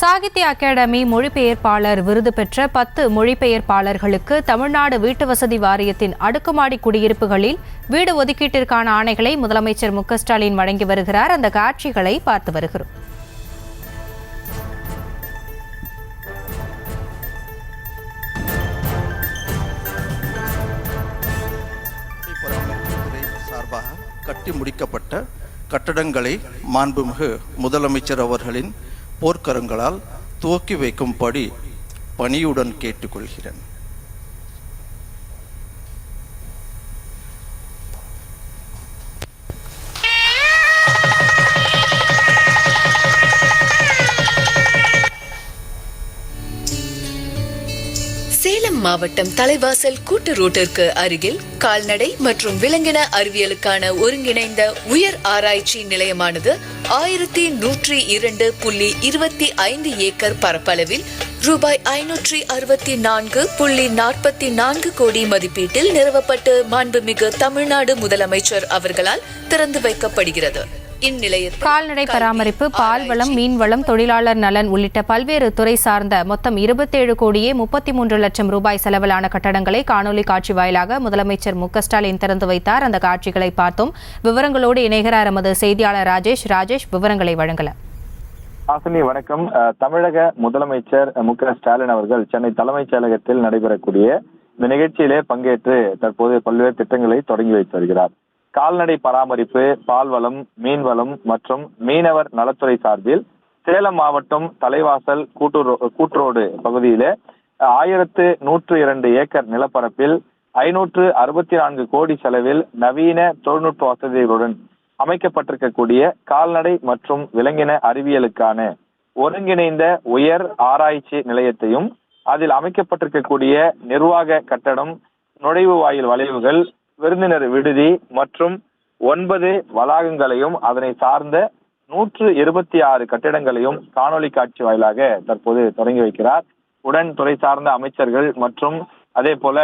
சாகித்ய அகாடமி மொழிபெயர்ப்பாளர் விருது பெற்ற 10 மொழிபெயர்ப்பாளர்களுக்கு தமிழ்நாடு வீட்டு வசதி வாரியத்தின் அடுக்குமாடி குடியிருப்புகளில் வீடு ஒதுக்கீட்டிற்கான ஆணைகளை முதலமைச்சர் மு.க.ஸ்டாலின் வழங்கி வருகிறார். அந்த காட்சிகளை பார்த்து வருகிறோம். சார்பாக கட்டி முடிக்கப்பட்ட கட்டடங்களை மாண்புமிகு முதலமைச்சர் அவர்களின் போர்க்கரங்களால் துவக்கி வைக்கும்படி பணியுடன் கேட்டுக்கொள்கிறேன். சேலம் மாவட்டம் தலைவாசல் கூட்டு ரோட்டிற்கு அருகில் கால்நடை மற்றும் விலங்கின அறிவியலுக்கான ஒருங்கிணைந்த உயர் ஆராய்ச்சி நிலையமானது 1102.25 ஏக்கர் பரப்பளவில் ரூபாய் 564.44 கோடி மதிப்பீட்டில் நிறுவப்பட்டு மாண்புமிகு தமிழ்நாடு முதலமைச்சர் அவர்களால் திறந்து வைக்கப்படுகிறது. கால்நடை பராமரிப்பு, பால்வளம், மீன்வளம், தொழிலாளர் நலன் உள்ளிட்ட பல்வேறு துறை சார்ந்த மொத்தம் 27 கோடியே 33 லட்சம் ரூபாய் செலவிலான கட்டடங்களை காணொலி காட்சி வாயிலாக முதலமைச்சர் மு.க.ஸ்டாலின் திறந்து வைத்தார். அந்த காட்சிகளை பார்த்தோம். விவரங்களோடு இணைகிறார் எமது செய்தியாளர் ராஜேஷ். விவரங்களை வழங்கலாம். வணக்கம். தமிழக முதலமைச்சர் மு.க.ஸ்டாலின் அவர்கள் சென்னை தலைமைச் செயலகத்தில் நடைபெறக்கூடிய இந்த நிகழ்ச்சியிலே பங்கேற்று தற்போது பல்வேறு திட்டங்களை தொடங்கி வைத்து வருகிறார். கால்நடை பராமரிப்பு, பால்வளம், மீன்வளம் மற்றும் மீனவர் நலத்துறை சார்பில் சேலம் மாவட்டம் தலைவாசல் கூட்டுரோடு பகுதியில 1102 ஏக்கர் நிலப்பரப்பில் 564 கோடி செலவில் நவீன தொழில்நுட்ப வசதிகளுடன் அமைக்கப்பட்டிருக்கக்கூடிய கால்நடை மற்றும் விலங்கின அறிவியலுக்கான ஒருங்கிணைந்த உயர் ஆராய்ச்சி நிலையத்தையும் அதில் அமைக்கப்பட்டிருக்கக்கூடிய நிர்வாக கட்டடம், நுழைவு வாயில் வளைவுகள், விருந்தினர் விடுதி மற்றும் 9 வளாகங்களையும் அதனை சார்ந்த 126 கட்டிடங்களையும் காணொலி காட்சி வாயிலாக தற்போது தொடங்கி வைக்கிறார். உடன் துறை சார்ந்த அமைச்சர்கள் மற்றும் அதே போல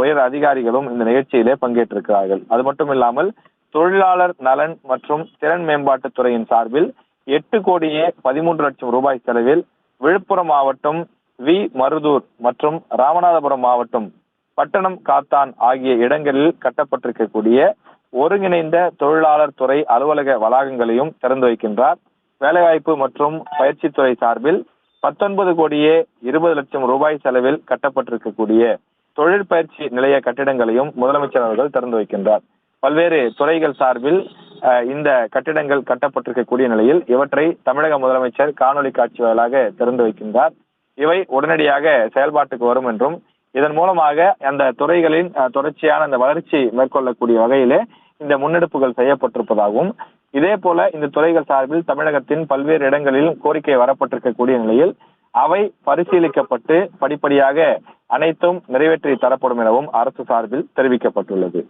உயர் அதிகாரிகளும் இந்த நிகழ்ச்சியிலே பங்கேற்றிருக்கிறார்கள். அது மட்டும் இல்லாமல் தொழிலாளர் நலன் மற்றும் திறன் மேம்பாட்டுத் துறையின் சார்பில் 8 கோடியே 13 லட்சம் ரூபாய் செலவில் விழுப்புரம் மாவட்டம் மருதூர் மற்றும் ராமநாதபுரம் மாவட்டம் பட்டணம் காத்தான் ஆகிய இடங்களில் கட்டப்பட்டிருக்கக்கூடிய ஒருங்கிணைந்த தொழிலாளர் துறை அலுவலக வளாகங்களையும் திறந்து வைக்கின்றார். வேலைவாய்ப்பு மற்றும் பயிற்சித்துறை சார்பில் 19 கோடியே 20 லட்சம் ரூபாய் செலவில் கட்டப்பட்டிருக்கக்கூடிய தொழிற்பயிற்சி நிலைய கட்டிடங்களையும் முதலமைச்சர் அவர்கள் திறந்து வைக்கின்றார். பல்வேறு துறைகள் சார்பில் இந்த கட்டிடங்கள் கட்டப்பட்டிருக்கக்கூடிய நிலையில் இவற்றை தமிழக முதலமைச்சர் காணொலி காட்சி வாயிலாக திறந்து வைக்கின்றார். இவை உடனடியாக செயல்பாட்டுக்கு வரும் என்றும் இதன் மூலமாக அந்த துறைகளின் தொடர்ச்சியான அந்த வளர்ச்சி மேற்கொள்ளக்கூடிய வகையிலே இந்த முன்னெடுப்புகள் செய்யப்பட்டிருப்பதாகவும், இதே போல இந்த துறைகள் சார்பில் தமிழகத்தின் பல்வேறு இடங்களில் கோரிக்கை வரப்பட்டிருக்கக்கூடிய நிலையில் அவை பரிசீலிக்கப்பட்டு படிப்படியாக அனைத்தும் நிறைவேற்றி தரப்படும் எனவும் அரசு சார்பில் தெரிவிக்கப்பட்டுள்ளது.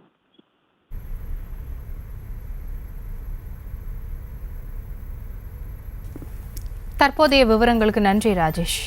தற்போதைய விவரங்களுக்கு நன்றி ராஜேஷ்.